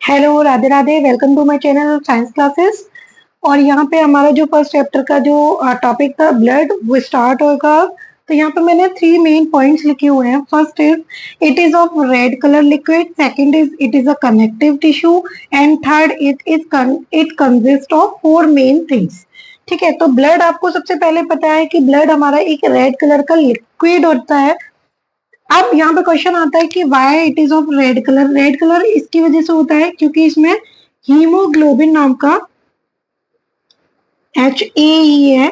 Hello, Radhe Radhe. Welcome to my channel science classes. और यहाँ पे हमारा जो फर्स्ट चैप्टर का जो टॉपिक था ब्लड, वो स्टार्ट होगा। तो यहाँ पे मैंने 3 मेन पॉइंट्स लिखे हुए हैं। First is it is of red colour liquid, second is it is a connective tissue, and third it consist of 4 main things. ठीक है, तो ब्लड आपको सबसे पहले पता है कि ब्लड हमारा एक रेड कलर का लिक्विड होता है। अब यहाँ पे क्वेश्चन आता है कि why it is of red colour. Red colour इसकी वजह से होता है क्योंकि इसमें हीमोग्लोबिन नाम का HAE है।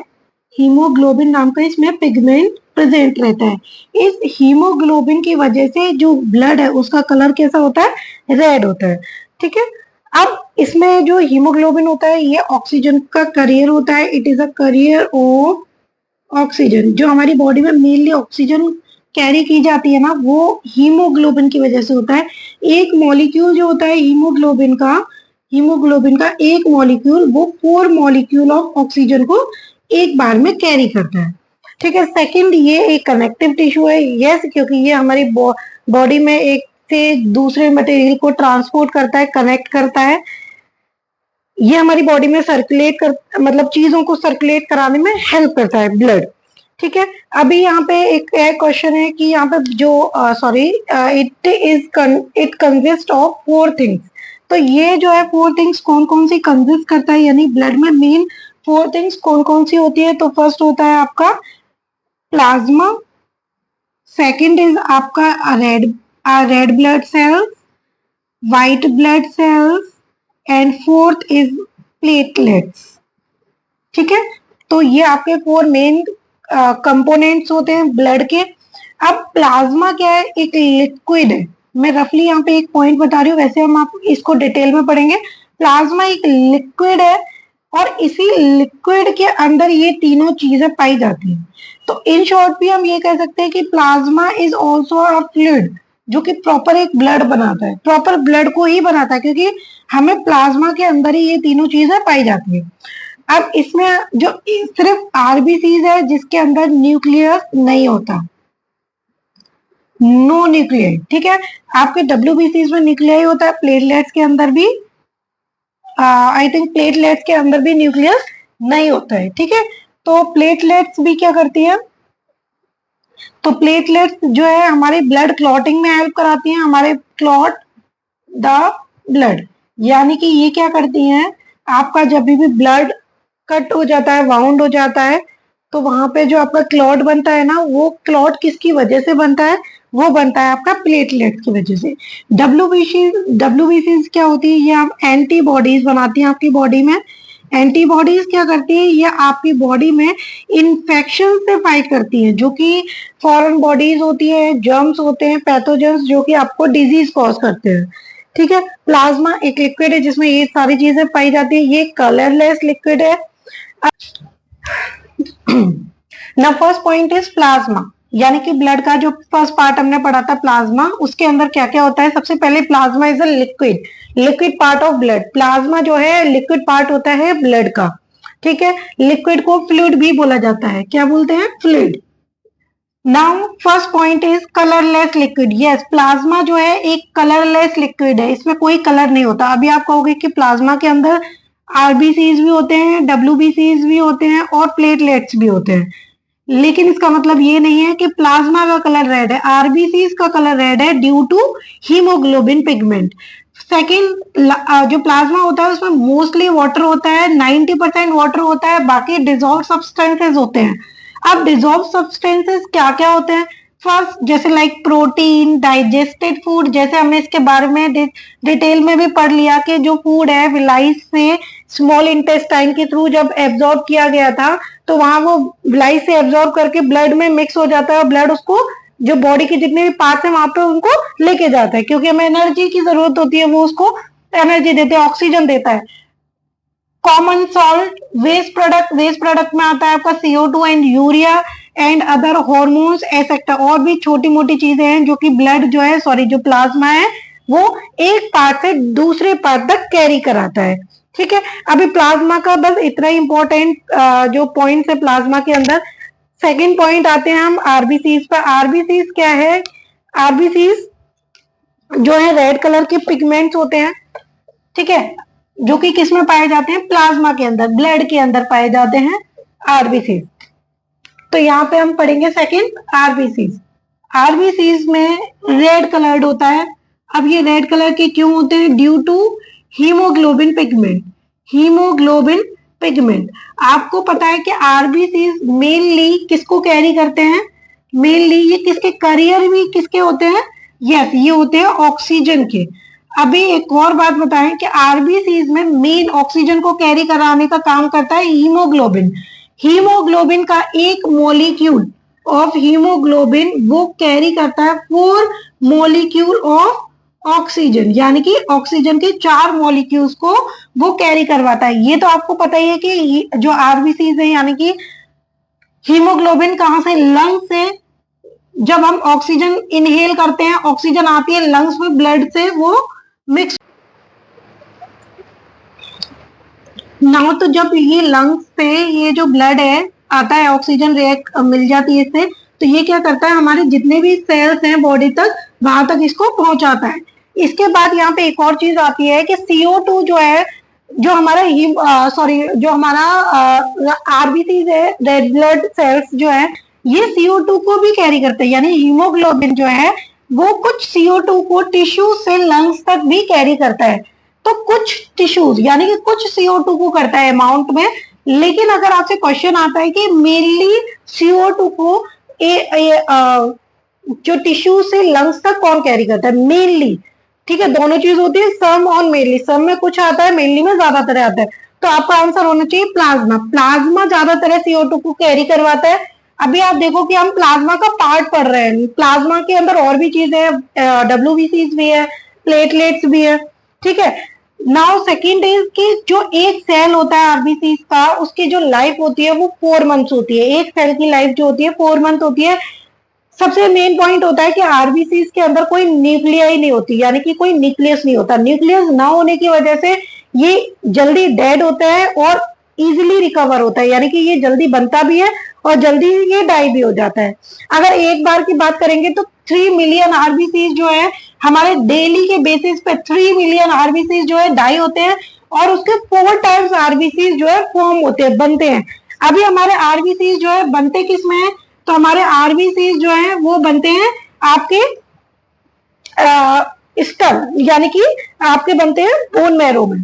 हीमोग्लोबिन नाम का इसमें पिगमेंट प्रेजेंट रहता है। इस हीमोग्लोबिन की वजह से जो ब्लड है उसका कलर कैसा होता है? रेड होता है। ठीक है, अब इसमें जो हीमोग्लोबिन होता है ये ऑक्सीजन का करियर होता है। It is a career of oxygen. जो हमारी बॉडी में मेनली ऑक्सीजन कैरी की जाती है ना, वो हीमोग्लोबिन की वजह से होता है। एक मॉलिक्यूल जो होता है हीमोग्लोबिन का एक मॉलिक्यूल वो 4 मॉलिक्यूल ऑफ ऑक्सीजन को एक बार में कैरी करता है। ठीक है, सेकंड ये एक कनेक्टिव टिश्यू है। यस, क्योंकि ये हमारी बॉडी में एक से दूसरे मटेरियल को ट्रांसपोर्ट करता है, कनेक्ट करता है। ये हमारी बॉडी में सर्कुलेट कर मतलब चीजों को सर्कुलेट कराने में हेल्प करता है ब्लड। ठीक है, अभी यहाँ पे एक क्वेश्चन है कि यहाँ पे जो sorry it consist of 4 things. तो ये जो है 4 थिंग्स कौन कौन सी कंसिस्ट करता है, यानी ब्लड में मेन 4 थिंग्स कौन कौन सी होती है। तो फर्स्ट होता है आपका प्लाज्मा, सेकंड इज आपका red blood cells, white blood cells, and fourth is platelets. ठीक है, तो ये आपके 4 मेन कंपोनेंट्स होते हैं ब्लड के। अब प्लाज्मा क्या है? एक लिक्विड है। मैं रफली यहाँ पे एक पॉइंट बता रही हूँ, वैसे हम आप इसको डिटेल में पढ़ेंगे। प्लाज्मा एक लिक्विड है और इसी लिक्विड के अंदर ये तीनों चीजें पाई जाती हैं। तो इन शॉर्ट भी हम ये कह सकते हैं कि plasma is also a fluid, जो कि प्रॉपर एक ब्लड बनाता है, प्रॉपर ब्लड को ही बनाता है, क्योंकि हमें प्लाज्मा के अंदर ही ये तीनों चीजें पाई जाती है। अब इसमें जो सिर्फ आरबीसीज है जिसके अंदर न्यूक्लियस नहीं होता, नो न्यूक्लियर। ठीक है, आपके डब्ल्यूबीसीज में न्यूक्लियर होता है, प्लेटलेट्स के अंदर भी आई थिंक प्लेटलेट्स के अंदर भी न्यूक्लियस नहीं होता है। ठीक है, तो प्लेटलेट्स भी क्या करती है? तो प्लेटलेट्स जो है हमारे ब्लड क्लॉटिंग में हेल्प कराती हैं, हमारे क्लॉट द ब्लड। यानी कि ये क्या करती हैं, आपका जब भी ब्लड कट हो जाता है, वाउंड हो जाता है, तो वहां पे जो आपका क्लॉट बनता है ना, वो क्लॉट किसकी वजह से बनता है? वो बनता है आपका प्लेटलेट की वजह से। डब्ल्यूबीसी क्या होती है? ये आप एंटीबॉडीज बनाती हैं आपकी बॉडी में। एंटीबॉडीज क्या करती है? ये आपकी बॉडी में इन्फेक्शन से फाइट करती है, जो कि फॉरेन बॉडीज होती है, जर्म्स होते हैं, पैथोजेंस, जो कि आपको डिजीज कॉज करते हैं। ठीक है, प्लाज्मा एक लिक्विड है जिसमें ये सारी चीजें पाई जाती है। ये कलरलेस लिक्विड है। ना फर्स्ट पॉइंट इज प्लाज्मा, यानी कि ब्लड का जो फर्स्ट पार्ट हमने पढ़ा था प्लाज्मा, उसके अंदर क्या क्या होता है? सबसे पहले plasma is a liquid, liquid part of blood. Plasma जो है लिक्विड पार्ट होता है ब्लड का। ठीक है, लिक्विड को फ्लूइड भी बोला जाता है। क्या बोलते हैं? Fluid. Now first point is colourless liquid. Yes, plasma जो है एक कलरलेस लिक्विड है, इसमें कोई कलर नहीं होता। अभी आप कहोगे कि प्लाज्मा के अंदर आरबीसीज भी होते हैं, डब्ल्यूबीसीज भी होते हैं और प्लेटलेट्स भी होते हैं, लेकिन इसका मतलब ये नहीं है कि प्लाज्मा का कलर रेड है। आरबीसीज का कलर रेड है due to haemoglobin pigment. Second, जो प्लाज्मा होता है उसमें मोस्टली वाटर होता है, 90% वाटर होता है, बाकी डिजॉल्व सब्सटेंसेस होते हैं। अब डिजॉल्व सब्सटेंसेस क्या क्या होते हैं? फर्स्ट, जैसे लाइक प्रोटीन, डाइजेस्टेड फूड, जैसे हमने इसके बारे में डिटेल में भी पढ़ लिया कि जो फूड है विलाई से स्मॉल इंटेस्टाइन के थ्रू जब एब्जॉर्ब किया गया था, तो वहां वो विलाई से एब्जॉर्ब करके ब्लड में मिक्स हो जाता है और ब्लड उसको जो बॉडी के जितने भी पार्ट्स हैं वहां पे उनको लेके जाता है, क्योंकि हमें एनर्जी की जरूरत होती है, वो उसको एनर्जी देते हैं, ऑक्सीजन देता है। कॉमन सॉल्ट, वेस्ट प्रोडक्ट में आता है आपका CO2 and urea and other hormones एसेक्टा। और भी छोटी मोटी चीजें हैं जो कि ब्लड जो है सॉरी जो प्लाज्मा है वो एक पार्ट से दूसरे पार्ट तक कैरी कराता है। ठीक है, अभी प्लाज्मा का बस इतना ही इंपॉर्टेंट जो पॉइंट है प्लाज्मा के अंदर। सेकेंड पॉइंट आते हैं हम आरबीसीज पर। आरबीसीज क्या है? आरबीसीज जो है रेड कलर के पिगमेंट्स होते हैं। ठीक है, जो कि किस में पाए जाते हैं, प्लाज्मा के अंदर, ब्लड के अंदर पाए जाते हैं आरबीसी। तो यहाँ पे हम पढ़ेंगे सेकंड आरबीसी। आरबीसी में रेड कलर्ड होता है। अब ये रेड कलर के क्यों होते हैं, due to haemoglobin pigment. Haemoglobin pigment, आपको पता है कि आरबीसी मेनली किसको कैरी करते हैं, मेनली ये किसके करियर भी किसके होते हैं, यस ये होते हैं ऑक्सीजन के। अभी एक और बात बताएं कि आरबीसी में मेन ऑक्सीजन को कैरी कराने का काम करता है हीमोग्लोबिन। हीमोग्लोबिन का एक मॉलिक्यूल ऑफ हीमोग्लोबिन वो कैरी करता है 4 मॉलिक्यूल ऑफ ऑक्सीजन, यानी कि ऑक्सीजन के 4 मॉलिक्यूल्स को वो कैरी करवाता है। ये तो आपको पता ही है कि जो आरबीसी है यानी कि हीमोग्लोबिन कहां से, लंग से, जब हम ऑक्सीजन इनहेल करते हैं ऑक्सीजन आती है लंग्स में, ब्लड से वो मिक्स ना, तो जब ये लंग्स से ये जो ब्लड है आता है, ऑक्सीजन रिएक्ट मिल जाती है इससे, तो ये क्या करता है हमारे जितने भी सेल्स हैं बॉडी तक, वहां तक इसको पहुंचाता है। इसके बाद यहाँ पे एक और चीज आती है कि CO2 जो है, जो हमारा जो हमारा आरबीसी है, रेड ब्लड सेल्स जो है, ये CO2 को भी कैरी करते हैं, यानी हीमोग्लोबिन जो है वो कुछ CO2 को टिश्यू से लंग्स तक भी कैरी करता है। तो कुछ टिश्यूज यानी कि कुछ CO2 को करता है अमाउंट में, लेकिन अगर आपसे क्वेश्चन आता है कि मेनली CO2 को जो टिश्यू से लंग्स तक कौन कैरी करता है, मेनली, ठीक है, दोनों चीज होती है, सम और मेनली, सम में कुछ आता है, मेनली में ज्यादातर आता है। तो आपका आंसर होना चाहिए प्लाज्मा। प्लाज्मा ज्यादातर CO2 को कैरी करवाता है। अभी आप देखो कि हम प्लाज्मा का पार्ट पढ़ रहे हैं, प्लाज्मा के अंदर और भी चीजें हैं, WBC भी है, प्लेटलेट्स भी है, ठीक है। नाउ सेकंड इज कि जो एक सेल होता है आरबीसी का, उसकी जो लाइफ होती है वो 4 मंथ्स होती है। एक सेल की लाइफ जो होती है 4 मंथ होती है। सबसे मेन पॉइंट होता है कि आरबीसी के अंदर कोई न्यूक्लियाई नहीं होती, यानी कि कोई न्यूक्लियस नहीं होता। न्यूक्लियस ना होने की वजह से ये जल्दी डेड होता है और इजिली रिकवर होता है, यानी कि ये जल्दी बनता भी है और जल्दी ये डाई भी हो जाता है। अगर एक बार की बात करेंगे तो 3 मिलियन आरबीसी जो है हमारे डेली के बेसिस पे 3 मिलियन आरबीसी जो है डाई होते हैं, और उसके 4 टाइम्स आरबीसी जो है फॉर्म होते हैं, बनते हैं। अभी हमारे आरबीसी जो है बनते किस में है, तो हमारे आरबीसी जो है वो बनते हैं आपके स्टल, यानी कि आपके बनते हैं बोन मैरो में,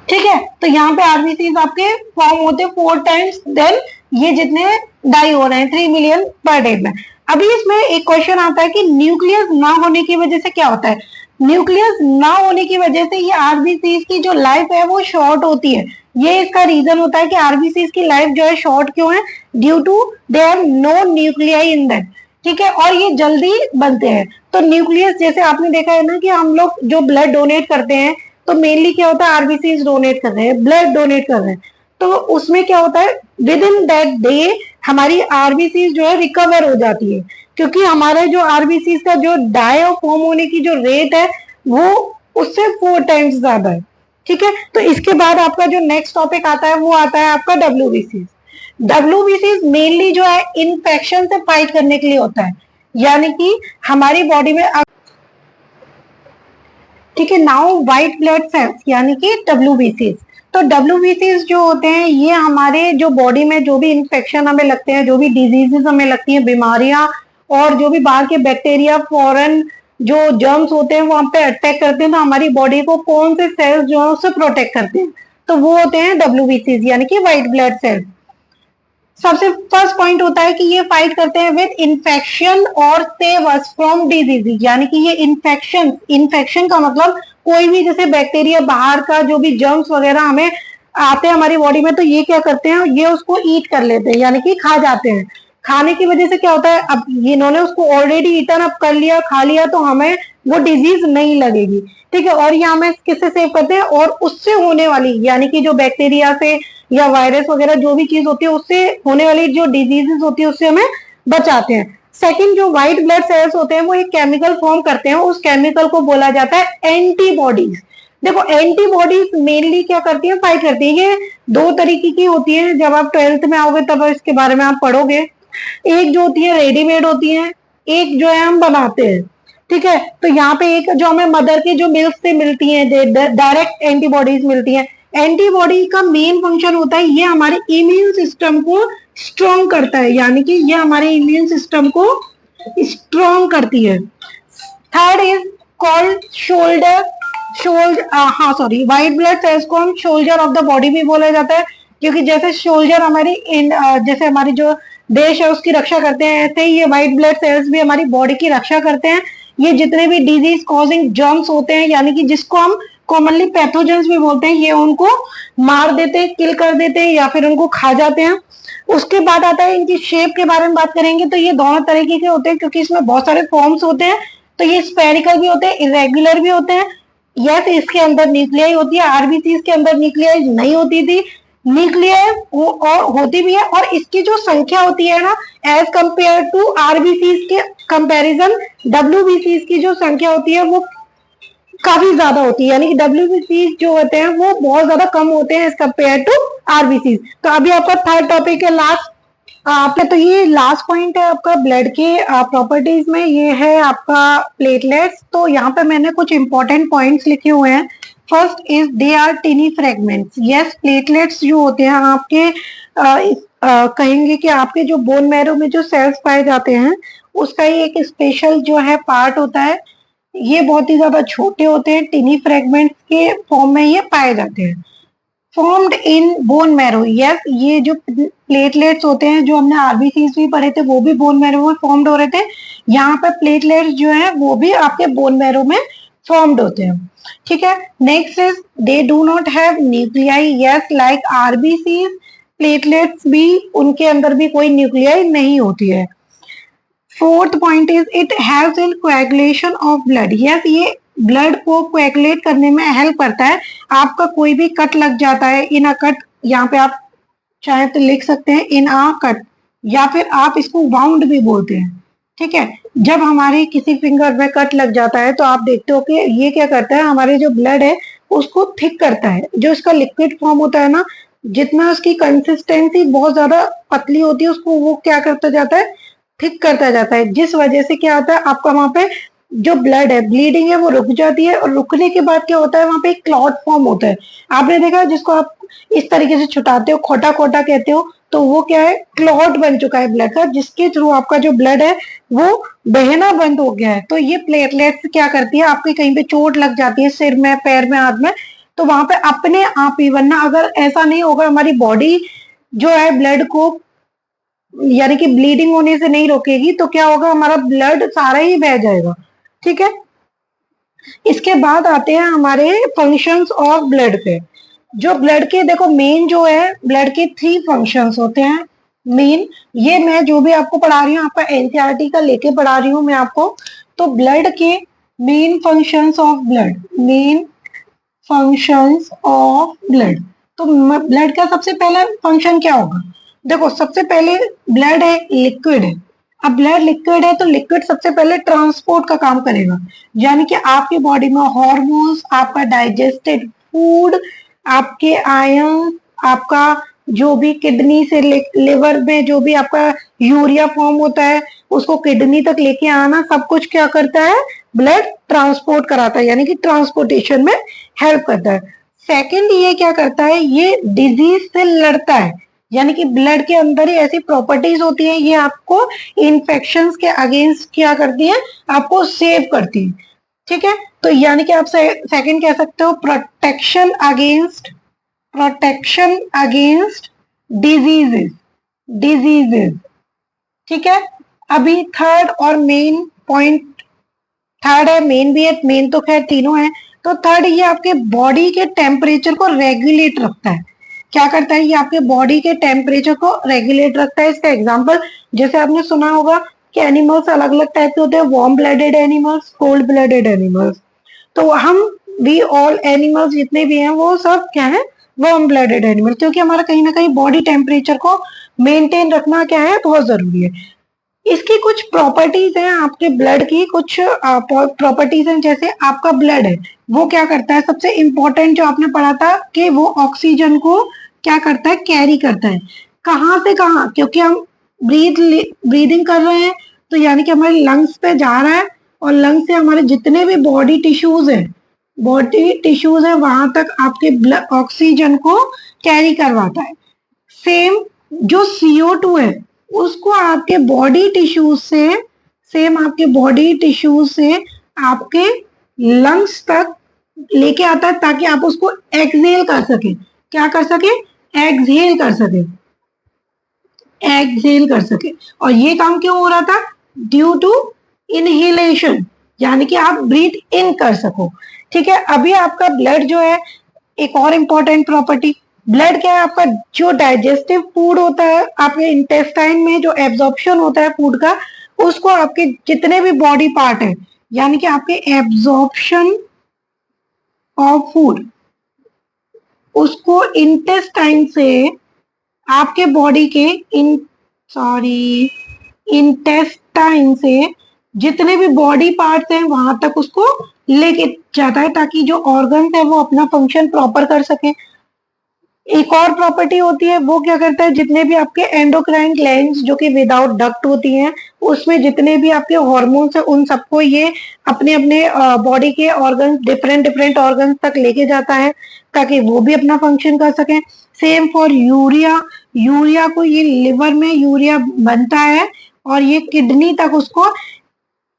ठीक है। तो यहाँ पे आरबीसी आपके फॉर्म होते हैं 4 टाइम्स, देन ये जितने डाई हो रहे हैं 3 मिलियन पर डे में। अभी इसमें एक क्वेश्चन आता है कि न्यूक्लियस ना होने की वजह से क्या होता है। न्यूक्लियस ना होने की वजह से ये आरबीसी की जो लाइफ है वो शॉर्ट होती है। ये इसका रीजन होता है कि आरबीसी की लाइफ जो है शॉर्ट क्यों है, due to they have no nuclei in that, ठीक है, और ये जल्दी बनते हैं। तो न्यूक्लियस जैसे आपने देखा है ना कि हम लोग जो ब्लड डोनेट करते हैं तो मेनली क्या होता है, आरबीसी डोनेट कर रहे हैं, ब्लड डोनेट कर रहे हैं, तो उसमें क्या होता है विद इन दैट डे हमारी आरबीसी जो है रिकवर हो जाती है, क्योंकि हमारे जो आरबीसी का जो डाई फॉर्म होने की जो रेट है वो उससे 4 टाइम्स ज्यादा है, ठीक है। तो इसके बाद आपका जो नेक्स्ट टॉपिक आता है वो आता है आपका WBC। WBC मेनली जो है इन्फेक्शन से फाइट करने के लिए होता है, यानी कि हमारी बॉडी में, ठीक है। नाउ व्हाइट ब्लड सेल्स यानी कि WBC, तो WBC जो होते हैं ये हमारे जो बॉडी में जो भी इन्फेक्शन हमें लगते हैं, जो भी डिजीजेस हमें लगती हैं, बीमारियां, और जो भी बाहर के बैक्टीरिया, फॉरेन जो जर्म्स होते हैं वो हम पे अटैक करते हैं, तो हमारी बॉडी को कौन से सेल्स जो है उससे प्रोटेक्ट करते हैं, तो वो होते हैं WBC यानी कि व्हाइट ब्लड सेल्स। सबसे फर्स्ट पॉइंट होता है कि ये फाइट करते हैं विद इन्फेक्शन और सेव अस फ्रॉम डिजीज, यानी कि ये इन्फेक्शन का मतलब कोई भी जैसे बैक्टीरिया, बाहर का जो भी जर्म्स वगैरह हमें आते हैं हमारी बॉडी में, तो ये क्या करते हैं, ये उसको ईट कर लेते हैं, यानी कि खा जाते हैं। खाने की वजह से क्या होता है, अब इन्होंने उसको ऑलरेडी ईटन अप कर लिया, खा लिया, तो हमें वो डिजीज नहीं लगेगी, ठीक है। और ये हमें किससे सेव करते हैं, और उससे होने वाली यानी कि जो बैक्टीरिया से या वायरस वगैरह जो भी चीज होती है उससे होने वाली जो डिजीजेस होती है उससे हमें बचाते हैं। सेकंड, जो व्हाइट ब्लड सेल्स होते हैं वो एक केमिकल फॉर्म करते हैं, उस केमिकल को बोला जाता है एंटीबॉडीज। देखो एंटीबॉडीज मेनली क्या करती है, फाइट करती है। ये 2 तरीके की होती है, जब आप 12th में आओगे तब इसके बारे में आप पढ़ोगे। एक जो होती है रेडीमेड होती है, एक जो है हम बनाते हैं, ठीक है। तो यहाँ पे एक जो हमें मदर के जो मिल्क से मिलती है डायरेक्ट एंटीबॉडीज मिलती है। एंटीबॉडी का मेन फंक्शन होता है ये हमारे इम्यून सिस्टम को स्ट्रॉन्ग करता है, यानी कि ये हमारे इम्यून सिस्टम को स्ट्रॉन्ग करती है। थर्ड इज कॉल्ड हाँ सॉरी, व्हाइट ब्लड सेल्स को हम सोल्जर ऑफ द बॉडी भी बोला जाता है, क्योंकि जैसे सोल्जर हमारी जैसे हमारी जो देश है उसकी रक्षा करते हैं, ऐसे ही ये व्हाइट ब्लड सेल्स भी हमारी बॉडी की रक्षा करते हैं। ये जितने भी डिजीज कॉजिंग जर्म्स होते हैं, यानी कि जिसको हम कॉमनली पैथोजेंस भी बोलते हैं, ये उनको मार देते हैं, किल कर देते हैं या फिर उनको खा जाते हैं। उसके बाद आता है इनकी शेप के बारे में बात करेंगे, तो ये दोनों तरीके के होते हैं, क्योंकि इसमें बहुत सारे फॉर्म्स होते हैं। तो ये स्फेरिकल भी होते हैं, इरेगुलर भी होते हैं। यस, इसके अंदर न्यूक्लियाई होती है, आरबीसी के अंदर न्यूक्लियाई नहीं होती थी, न्यूक्लियाई और होती भी है। और इसकी जो संख्या होती है ना, एज कंपेयर टू आरबीसी के कंपैरिजन डब्ल्यूबीसी की जो संख्या होती है वो काफी ज्यादा होती है, यानी कि डब्ल्यूबीसी जो होते हैं वो बहुत ज्यादा कम होते हैं एज कंपेयर टू आरबीसी। तो अभी आपका थर्ड टॉपिक है लास्ट आपने, तो ये लास्ट पॉइंट है आपका ब्लड के प्रॉपर्टीज में, ये है आपका प्लेटलेट्स। तो यहाँ पे मैंने कुछ इंपॉर्टेंट पॉइंट्स लिखे हुए हैं। First is they are tiny fragments. Yes, platelets जो होते हैं आपके कहेंगे कि आपके जो बोन मैरो में जो सेल्स पाए जाते हैं उसका ही एक स्पेशल जो है पार्ट होता है। ये बहुत ही ज्यादा छोटे होते हैं, टिनी फ्रेगमेंट्स के फॉर्म में ये पाए जाते हैं। Formed in bone marrow. Yes, ये जो प्लेटलेट्स होते हैं जो हमने आरबीसी भी पढ़े थे वो भी बोन मैरो में फॉर्म्ड हो रहे थे। यहाँ पर प्लेटलेट्स जो है वो भी आपके बोन मैरो में फॉर्म्ड होते हैं। ठीक है। Next is they do not have nuclei. Yes, like RBC platelets भी उनके अंदर भी कोई न्यूक्लियाई नहीं होती है। Fourth point is it helps in coagulation of blood. Yes, ये ब्लड को कोएगुलेट करने में हेल्प करता है। आपका कोई भी कट लग जाता है, इन अ कट, यहाँ पे आप चाहे तो लिख सकते हैं इन अ कट, या फिर आप इसको वाउंड भी बोलते हैं। ठीक है। जब हमारे किसी फिंगर में कट लग जाता है तो आप देखते हो कि ये क्या करता है, हमारे जो ब्लड है उसको थिक करता है। जो इसका लिक्विड फॉर्म होता है ना, जितना उसकी कंसिस्टेंसी बहुत ज्यादा पतली होती है उसको वो क्या करता जाता है, थिक करता जाता है। जिस वजह से क्या होता है, आपका वहां पे जो ब्लड है, ब्लीडिंग है वो रुक जाती है, और रुकने के बाद क्या होता है, वहां पे एक क्लॉट फॉर्म होता है। आपने देखा जिसको आप इस तरीके से छुटाते हो, खोटा खोटा कहते हो, तो वो क्या है, क्लॉट बन चुका है ब्लड का, जिसके थ्रू आपका जो ब्लड है वो बहना बंद हो गया है। तो ये प्लेटलेट्स क्या करती है, आपकी कहीं पे चोट लग जाती है सिर में, पैर में, हाथ में, तो वहां पे अपने आप ही, वरना अगर ऐसा नहीं होगा, हमारी बॉडी जो है ब्लड को यानी कि ब्लीडिंग होने से नहीं रोकेगी, तो क्या होगा, हमारा ब्लड सारा ही बह जाएगा। ठीक है। इसके बाद आते हैं हमारे फंक्शंस ऑफ ब्लड पे। जो ब्लड के देखो मेन जो है, ब्लड के 3 फंक्शंस होते हैं मेन। ये मैं जो भी आपको पढ़ा रही हूँ, आपका एनसीईआरटी का लेके पढ़ा रही हूँ मैं आपको। तो ब्लड के main functions of blood, main functions of blood. तो ब्लड का सबसे पहला फंक्शन क्या होगा, देखो सबसे पहले ब्लड है, लिक्विड है। अब ब्लड लिक्विड है तो लिक्विड सबसे पहले ट्रांसपोर्ट का काम करेगा, यानी कि आपकी बॉडी में हार्मोन्स, आपका डाइजेस्टेड फूड, आपके आयन, आपका जो भी किडनी से लिवर में जो भी आपका यूरिया फॉर्म होता है उसको किडनी तक लेके आना, सब कुछ क्या करता है, ब्लड ट्रांसपोर्ट कराता है, यानी कि ट्रांसपोर्टेशन में हेल्प करता है। सेकंड ये क्या करता है, ये डिजीज से लड़ता है, यानी कि ब्लड के अंदर ही ऐसी प्रॉपर्टीज होती है, ये आपको इन्फेक्शंस के अगेंस्ट क्या करती है, आपको सेव करती है। ठीक है। तो यानी कि आप सेकंड कह सकते हो प्रोटेक्शन अगेंस्ट डिजीजेस। ठीक है। अभी थर्ड और मेन पॉइंट, थर्ड है, मेन भी है, मेन तो खैर तीनों है। तो थर्ड ये आपके बॉडी के टेम्परेचर को रेगुलेट रखता है। क्या करता है, ये आपके बॉडी के टेम्परेचर को रेगुलेट रखता है। इसका एग्जांपल जैसे आपने सुना होगा कि एनिमल्स अलग अलग टाइप के होते हैं, warm blooded animals, cold blooded animals. तो हम वी ऑल एनिमल्स जितने भी हैं वो सब क्या है, वार्म ब्लडेड एनिमल, क्योंकि हमारा कहीं ना कहीं बॉडी टेम्परेचर को मेंटेन रखना क्या है, बहुत जरूरी है। इसकी कुछ प्रॉपर्टीज हैं, आपके ब्लड की कुछ प्रॉपर्टीज हैं। जैसे आपका ब्लड है वो क्या करता है, सबसे इंपॉर्टेंट जो आपने पढ़ा था कि वो ऑक्सीजन को क्या करता है, कैरी करता है। कहाँ से कहाँ, क्योंकि हम ब्रीदिंग कर रहे हैं, तो यानी कि हमारे लंग्स पे जा रहा है और लंग से हमारे जितने भी बॉडी टिश्यूज है वहां तक आपके ऑक्सीजन को कैरी करवाता है। सेम जो CO2 है उसको आपके बॉडी टिश्यूज से आपके लंग्स तक लेके आता है ताकि आप उसको एक्सहेल कर सके। क्या कर सके? एक्सहेल कर सके। और ये काम क्यों हो रहा था? ड्यू टू इनहेलेशन, यानी कि आप ब्रीथ इन कर सको। ठीक है, अभी आपका ब्लड जो है, एक और इंपॉर्टेंट प्रॉपर्टी, ब्लड क्या है? आपका जो डाइजेस्टिव फूड होता है आपके इंटेस्टाइन में, जो एब्जॉर्प्शन होता है फूड का, उसको आपके जितने भी बॉडी पार्ट है, यानी कि आपके एब्जॉर्प्शन ऑफ फूड, उसको इंटेस्टाइन से आपके बॉडी के इंटेस्टाइन से जितने भी बॉडी पार्ट्स हैं वहां तक उसको लेके जाता है ताकि जो ऑर्गन्स है वो अपना फंक्शन प्रॉपर कर सके। एक और प्रॉपर्टी होती है, वो क्या करता है? जितने भी आपके एंडोक्राइन ग्लैंड्स जो कि विदाउट डक्ट होती हैं, उसमें जितने भी आपके हॉर्मोन्स है उन सबको ये अपने अपने बॉडी के ऑर्गन्स, डिफरेंट ऑर्गन्स तक लेके जाता है ताकि वो भी अपना फंक्शन कर सकें। सेम फॉर यूरिया को ये लिवर में यूरिया बनता है और ये किडनी तक उसको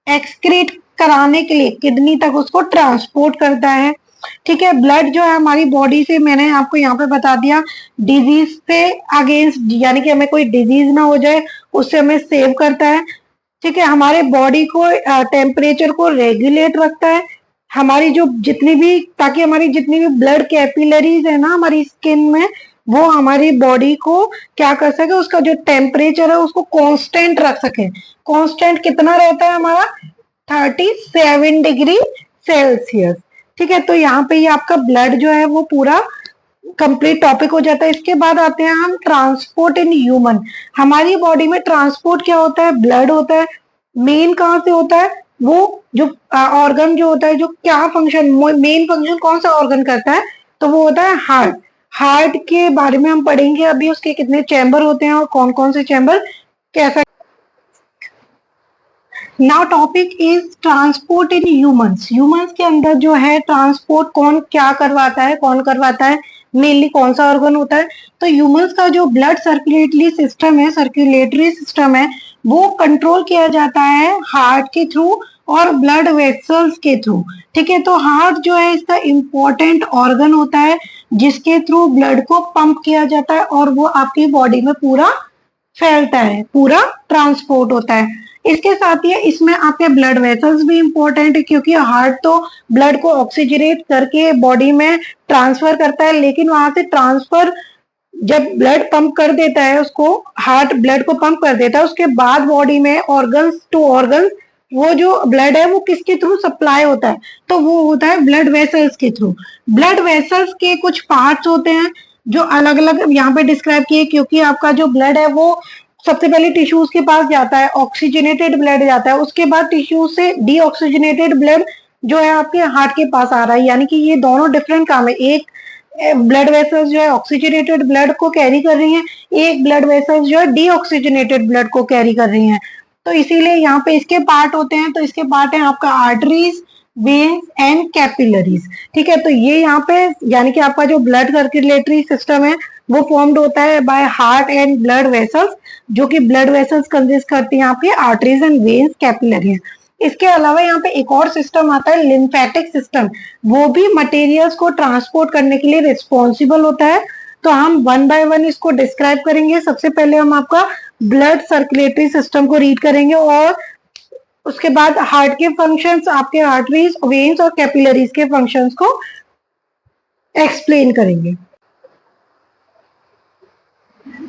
एक्सक्रीट कराने के लिए किडनी तक उसको ट्रांसपोर्ट करता है। ठीक है, ब्लड जो है हमारी बॉडी से, मैंने आपको यहाँ पे बता दिया, डिजीज से अगेंस्ट, यानी कि हमें कोई डिजीज ना हो जाए उससे हमें सेव करता है। ठीक है, हमारे बॉडी को टेम्परेचर को रेगुलेट रखता है, हमारी जो जितनी भी, ताकि हमारी जितनी भी ब्लड कैपिलरीज है ना हमारी स्किन में, वो हमारी बॉडी को क्या कर सके, उसका जो टेम्परेचर है उसको कांस्टेंट रख सके। कांस्टेंट कितना रहता है हमारा? 37 डिग्री सेल्सियस। ठीक है, तो यहाँ पे ये आपका ब्लड जो है वो पूरा कंप्लीट टॉपिक हो जाता है। इसके बाद आते हैं हम ट्रांसपोर्ट इन ह्यूमन। हमारी बॉडी में ट्रांसपोर्ट क्या होता है? ब्लड होता है। मेन कहाँ से होता है? वो जो ऑर्गन जो होता है, जो क्या फंक्शन, मेन फंक्शन कौन सा ऑर्गन करता है? तो वो होता है हार्ट। हार्ट के बारे में हम पढ़ेंगे अभी, उसके कितने चैम्बर होते हैं और कौन कौन से चैम्बर कैसा। Now topic is transport in humans. Humans के अंदर जो है ट्रांसपोर्ट कौन क्या करवाता है, कौन करवाता है, मेनली कौन सा ऑर्गन होता है? तो ह्यूमंस का जो ब्लड सर्कुलेटरी सिस्टम है वो कंट्रोल किया जाता है हार्ट के थ्रू और ब्लड वेसल्स के थ्रू। ठीक है, तो हार्ट जो है इसका इंपॉर्टेंट ऑर्गन होता है जिसके थ्रू ब्लड को पंप किया जाता है और वो आपकी बॉडी में पूरा फैलता है, पूरा ट्रांसपोर्ट होता है। इसके साथ ही इसमें आपके ब्लड वेसल्स भी इंपॉर्टेंट है क्योंकि हार्ट तो ब्लड को ऑक्सीजनेट करके बॉडी में ट्रांसफर करता है, लेकिन वहां से ट्रांसफर जब ब्लड पंप कर देता है, उसको हार्ट ब्लड को पंप कर देता है, उसके बाद बॉडी में ऑर्गन्स टू ऑर्गन्स वो जो ब्लड है वो किसके थ्रू सप्लाई होता है? तो वो होता है ब्लड वेसल्स के थ्रू। ब्लड वेसल्स के कुछ पार्ट्स होते हैं जो अलग अलग यहाँ पे डिस्क्राइब किए, क्योंकि आपका जो ब्लड है वो सबसे पहले टिश्यूज के पास जाता है, ऑक्सीजनेटेड ब्लड जाता है, उसके बाद टिश्यूज से डीऑक्सीजनेटेड ब्लड जो है आपके हार्ट के पास आ रहा है। यानी कि ये दोनों डिफरेंट काम है। एक ब्लड वेसल्स जो है ऑक्सीजनेटेड ब्लड को कैरी कर रही हैं, एक ब्लड वेसल्स जो है डीऑक्सीजनेटेड ब्लड को कैरी कर रही हैं। तो इसीलिए यहाँ पे इसके पार्ट होते हैं। तो इसके पार्ट है आपका आर्टरीज, वेन्स एंड कैपिलरीज। ठीक है, तो ये यहाँ पे यानी कि आपका जो ब्लड सर्कुलेटरी सिस्टम है वो फॉर्म्ड होता है by heart and blood vessels, जो कि ब्लड वेसल्स कंसिस्ट करती हैं आपके आर्टरीज एंड वेन्स, कैपिलरीज। इसके अलावा यहाँ पे एक और सिस्टम आता है लिम्फेटिक सिस्टम, वो भी मटेरियल्स को ट्रांसपोर्ट करने के लिए रिस्पॉन्सिबल होता है। तो हम वन बाय वन इसको डिस्क्राइब करेंगे। सबसे पहले हम आपका ब्लड सर्कुलेटरी सिस्टम को रीड करेंगे और उसके बाद हार्ट के फंक्शंस, आपके आर्टरीज, वेन्स और कैपिलरीज के फंक्शंस को एक्सप्लेन करेंगे।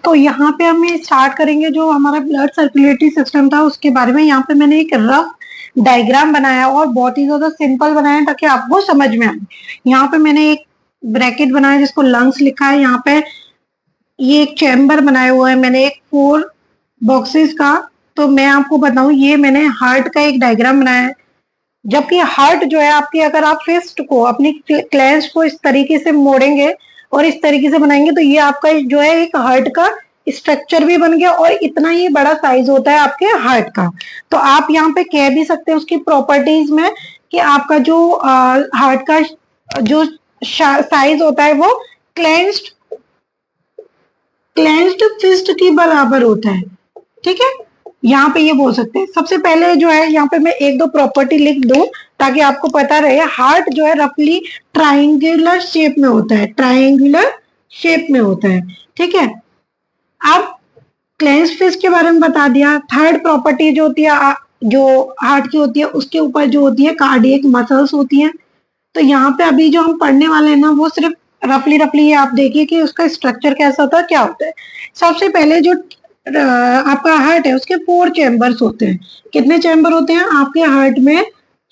तो यहाँ पे हम स्टार्ट करेंगे जो हमारा ब्लड सर्कुलेटरी सिस्टम था उसके बारे में। यहाँ पे मैंने एक रफ डायग्राम बनाया और बहुत ही ज्यादा सिंपल बनाया ताकि आपको समझ में आए। यहाँ पे मैंने एक ब्रैकेट बनाया जिसको लंग्स लिखा है। यहाँ पे ये एक चैम्बर बनाया हुआ है मैंने, एक 4 बॉक्सेस का। तो मैं आपको बताऊं, ये मैंने हार्ट का एक डायग्राम बनाया है। जबकि हार्ट जो है आपकी, अगर आप फिस्ट को, अपनी क्लेंच को इस तरीके से मोड़ेंगे और इस तरीके से बनाएंगे तो ये आपका जो है एक हार्ट का स्ट्रक्चर भी बन गया और इतना ही बड़ा साइज होता है आपके हार्ट का। तो आप यहाँ पे कह भी सकते हैं उसकी प्रॉपर्टीज में कि आपका जो हार्ट का जो साइज होता है वो क्लेंस्ड क्लेंस्ड फिस्ट के बराबर होता है। ठीक है, यहाँ पे ये बोल सकते हैं। सबसे पहले जो है यहाँ पे मैं एक दो प्रॉपर्टी लिख दूं ताकि आपको पता रहे। हार्ट जो है रफली ट्राइंगुलर शेप में होता है, ट्राइंगुलर शेप में होता है। ठीक है, अब क्लेंस्ड फिस्ट के बारे में बता दिया। थर्ड प्रॉपर्टी जो होती है जो हार्ट की होती है उसके ऊपर जो होती है कार्डियक मसल्स होती हैं। तो यहाँ पे अभी जो हम पढ़ने वाले हैं ना वो सिर्फ रफली रफली आप देखिए कि उसका स्ट्रक्चर कैसा होता है, क्या होता है। सबसे पहले जो आपका हार्ट है उसके 4 चैम्बर्स होते हैं। कितने चैम्बर होते हैं आपके हार्ट में?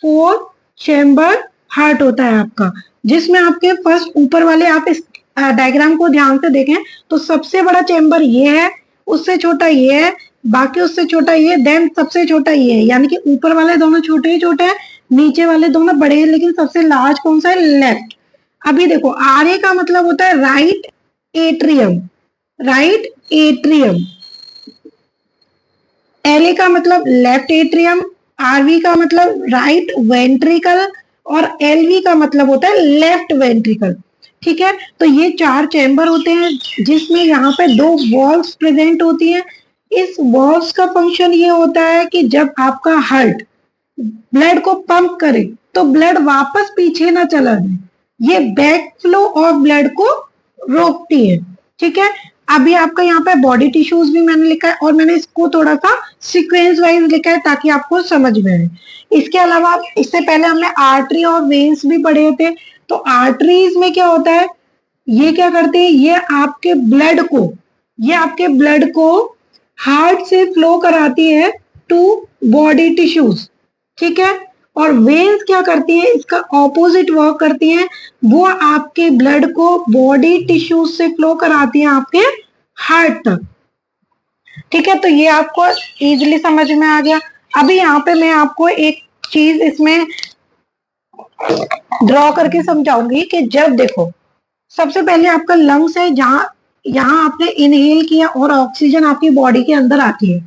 4 चैम्बर हार्ट होता है आपका, जिसमें आपके फर्स्ट ऊपर वाले, आप इस डायग्राम को ध्यान से देखें तो सबसे बड़ा चैम्बर ये है, उससे छोटा ये है, बाकी उससे छोटा ये, देन सबसे छोटा ये है। यानी कि ऊपर वाले दोनों छोटे ही छोटे हैं, नीचे वाले दोनों बड़े हैं, लेकिन सबसे लार्ज कौन सा है? लेफ्ट। अभी देखो आर ए का मतलब होता है right atrium, right atrium. L A का मतलब लेफ्ट एट्रियम, आरवी का मतलब राइट वेंट्रिकल और एलवी का मतलब होता है लेफ्ट वेंट्रिकल। ठीक है, तो ये 4 चैम्बर होते हैं जिसमें यहाँ पे 2 वॉल्व्स प्रेजेंट होती हैं। इस वॉल्व्स का फंक्शन ये होता है कि जब आपका हार्ट ब्लड को पंप करे तो ब्लड वापस पीछे ना चला जाए, ये बैक फ्लो ऑफ ब्लड को रोकती है। ठीक है, अभी आपका यहाँ पे बॉडी टिश्यूज भी मैंने लिखा है और मैंने इसको थोड़ा सा सीक्वेंस वाइज लिखा है ताकि आपको समझ में आए। इसके अलावा इससे पहले हमने आर्टरी और वेन्स भी पढ़े थे। तो आर्टरीज में क्या होता है, ये क्या करते हैं, ये आपके ब्लड को हार्ट से फ्लो कराती है टू बॉडी टिश्यूज। ठीक है, और वेन्स क्या करती है, इसका ऑपोजिट वर्क करती है, वो आपके ब्लड को बॉडी टिश्यूज से फ्लो कराती है आपके हार्ट तक। ठीक है, तो ये आपको इजीली समझ में आ गया। अभी यहाँ पे मैं आपको एक चीज इसमें ड्रॉ करके समझाऊंगी कि जब देखो सबसे पहले आपका लंग्स है, जहां यहाँ आपने इनहेल किया और ऑक्सीजन आपकी बॉडी के अंदर आती है।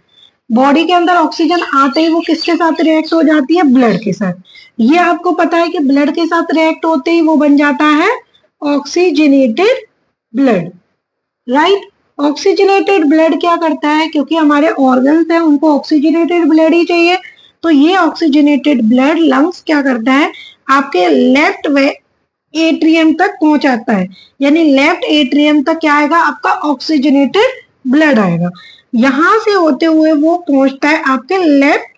बॉडी के अंदर ऑक्सीजन आते ही वो किसके साथ रिएक्ट हो जाती है? ब्लड के साथ। ये आपको पता है कि ब्लड के साथ रिएक्ट होते ही वो बन जाता है oxygenated blood, right. Oxygenated blood क्या करता है, क्योंकि हमारे ऑर्गन्स हैं उनको ऑक्सीजनेटेड ब्लड ही चाहिए, तो ये ऑक्सीजनेटेड ब्लड लंग्स क्या करता है, आपके लेफ्ट एट्रियम तक पहुंचाता है। यानी लेफ्ट एट्रियम तक क्या आएगा, आपका ऑक्सीजनेटेड ब्लड आएगा। यहां से होते हुए वो पहुंचता है आपके लेफ्ट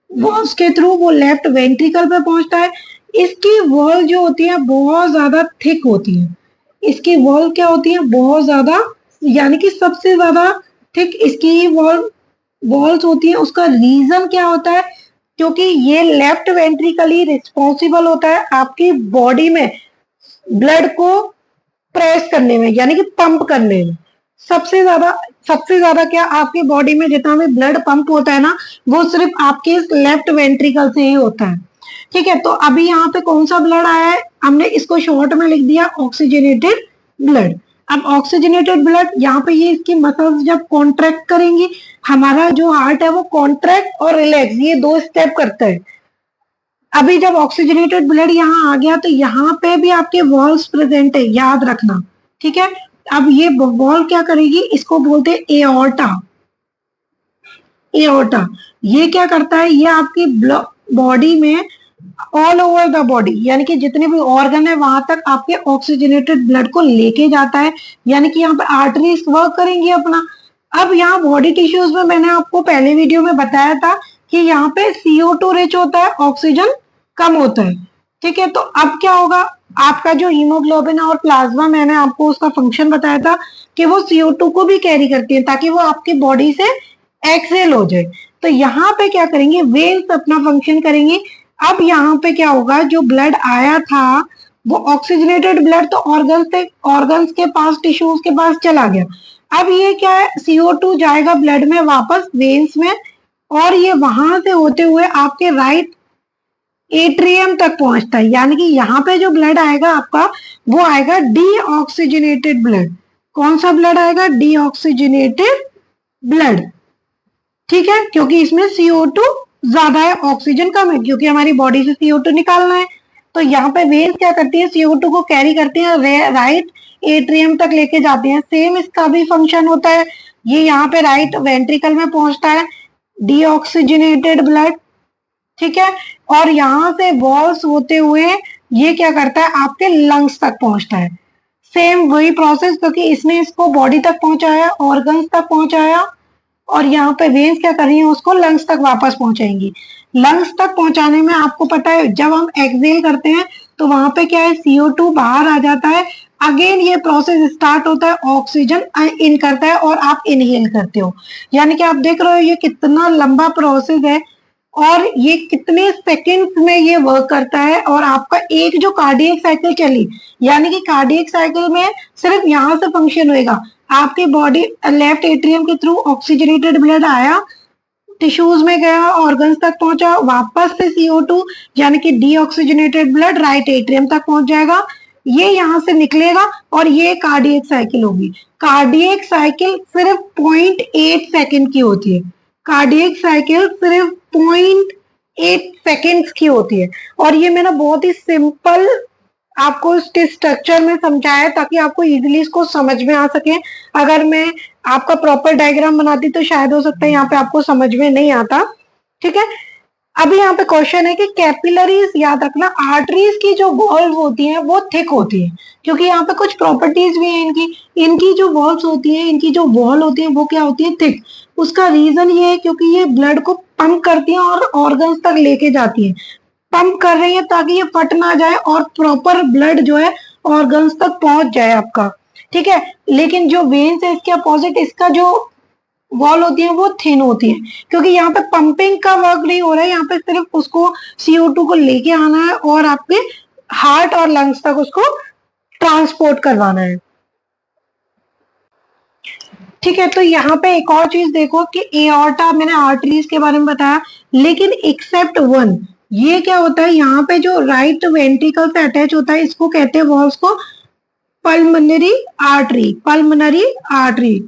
वॉल्स के थ्रू, वो लेफ्ट वेंट्रिकल पे पहुंचता है। इसकी वॉल जो होती है बहुत ज्यादा थिक होती है। इसकी वॉल क्या होती है, बहुत ज्यादा, यानी कि सबसे ज्यादा थिक इसकी वॉल्स होती है। उसका रीजन क्या होता है, क्योंकि ये लेफ्ट वेंट्रिकल ही रिस्पॉन्सिबल होता है आपकी बॉडी में ब्लड को प्रेस करने में, यानी कि पंप करने में। सबसे ज्यादा क्या आपकी बॉडी में जितना भी ब्लड पंप होता है ना, वो सिर्फ आपके लेफ्ट वेंट्रिकल से ही होता है। ठीक है, तो अभी यहाँ पे कौन सा ब्लड आया है, हमने इसको शॉर्ट में लिख दिया ऑक्सीजनेटेड ब्लड। अब ऑक्सीजनेटेड ब्लड यहाँ पे ये इसकी मसल्स जब कॉन्ट्रैक्ट करेंगी, हमारा जो हार्ट है वो कॉन्ट्रैक्ट और रिलैक्स ये 2 स्टेप करता है। अभी जब ऑक्सीजनेटेड ब्लड यहाँ आ गया तो यहाँ पे भी आपके वॉल्स प्रेजेंट है, याद रखना। ठीक है, अब ये वॉल क्या करेगी, इसको बोलते हैं एओर्टा। एओर्टा ये क्या करता है, ये आपकी बॉडी में ऑल ओवर द बॉडी, यानी कि जितने भी ऑर्गन है वहां तक आपके ऑक्सीजनेटेड ब्लड को लेके जाता है। यानी कि यहाँ पे आर्टरीज वर्क करेंगी अपना। अब यहाँ बॉडी टिश्यूज में मैंने आपको पहले वीडियो में बताया था कि यहाँ पे CO2 रिच होता है, ऑक्सीजन कम होता है। ठीक है, तो अब क्या होगा, आपका जो हीमोग्लोबिन और प्लाज्मा, मैंने आपको उसका फंक्शन बताया था कि वो CO2 को भी कैरी करती है ताकि वो आपकी बॉडी से एक्सेल हो जाए। तो यहाँ पे क्या करेंगे, वेन्स अपना फंक्शन करेंगे। अब यहाँ पे क्या होगा, जो ब्लड आया था वो ऑक्सीजनेटेड ब्लड तो ऑर्गन्स के पास, टिश्यूज के पास चला गया। अब ये क्या है, CO2 जाएगा ब्लड में वापस वेन्स में, और ये वहां से होते हुए आपके राइट एट्रियम तक पहुंचता है। यानी कि यहाँ पे जो ब्लड आएगा आपका, वो आएगा डीऑक्सीजनेटेड ब्लड। कौन सा ब्लड आएगा? Deoxygenated blood. ठीक है, क्योंकि इसमें CO2 ज्यादा है, ऑक्सीजन कम है, क्योंकि हमारी बॉडी से CO2 निकालना है। तो यहाँ पे वेन्स क्या करती है? CO2 को कैरी करती है, राइट एट्रियम तक लेके जाती है। सेम इसका भी फंक्शन होता है, ये यहाँ पे राइट वेंट्रिकल में पहुंचता है डीऑक्सीजनेटेड ब्लड। ठीक है, और यहाँ से वॉल्स होते हुए ये क्या करता है? आपके लंग्स तक पहुंचता है। सेम वही प्रोसेस, क्योंकि इसने इसको बॉडी तक पहुंचाया, ऑर्गन्स तक पहुंचाया, और यहाँ पे वेन्स क्या कर रही है? उसको लंग्स तक वापस पहुंचाएंगी। लंग्स तक पहुंचाने में आपको पता है, जब हम एक्सहेल करते हैं तो वहां पे क्या है? CO2 बाहर आ जाता है। अगेन ये प्रोसेस स्टार्ट होता है, ऑक्सीजन इन करता है और आप इनहेल करते हो। यानी कि आप देख रहे हो ये कितना लंबा प्रोसेस है और ये कितने सेकंड्स में ये वर्क करता है। और आपका एक जो कार्डियक साइकिल चली, यानी कि कार्डियक साइकिल में सिर्फ यहाँ से फंक्शन होएगा, आपकी बॉडी लेफ्ट एट्रियम के थ्रू ऑक्सीजनेटेड ब्लड आया, टिश्यूज में गया, ऑर्गन्स तक पहुंचा, वापस से CO2 यानी कि डीऑक्सीजनेटेड ब्लड राइट एट्रियम तक पहुंच जाएगा, ये यहाँ से निकलेगा और ये कार्डियक साइकिल होगी। कार्डियक साइकिल सिर्फ 0.8 सेकंड की होती है। कार्डियक साइकिल सिर्फ 0.8 सेकेंड्स की होती है। और ये मैंने बहुत ही सिंपल आपको इसके स्ट्रक्चर में समझाया ताकि आपको इजीली इसको समझ में आ सके। अगर मैं आपका प्रॉपर डायग्राम बनाती तो शायद हो सकता है यहाँ पे आपको समझ में नहीं आता। ठीक है, अभी यहाँ पे क्वेश्चन है कि कैपिलरीज, याद रखना आर्टरीज की जो वॉल्व होती हैं वो थिक होती है, क्योंकि यहाँ पे कुछ प्रॉपर्टीज भी हैं इनकी। इनकी जो वॉल्स होती हैं, इनकी जो वॉल होती है वो क्या होती है? थिक। उसका रीजन ये है क्योंकि ये ब्लड को पंप करती है और ऑर्गन्स तक लेके जाती है। पंप कर रही है ताकि ये फट ना जाए और प्रॉपर ब्लड जो है ऑर्गन्स तक पहुंच जाए आपका। ठीक है, लेकिन जो वेन्स है इसके अपोजिट, इसका जो वॉल होती है वो थिन होती है, क्योंकि यहाँ पे पंपिंग का वर्क नहीं हो रहा है, यहाँ पे सिर्फ उसको CO2 को लेके आना है और आपके हार्ट और लंग्स तक उसको ट्रांसपोर्ट करवाना है। ठीक है, तो यहाँ पे एक और चीज देखो कि एओर्टा, मैंने आर्टरीज के बारे में बताया, लेकिन एक्सेप्ट वन, ये क्या होता है? यहाँ पे जो राइट वेंट्रिकल से अटैच होता है इसको कहते हैं वॉल्स को पल्मोनरी आर्टरी। पल्मोनरी आर्टरी,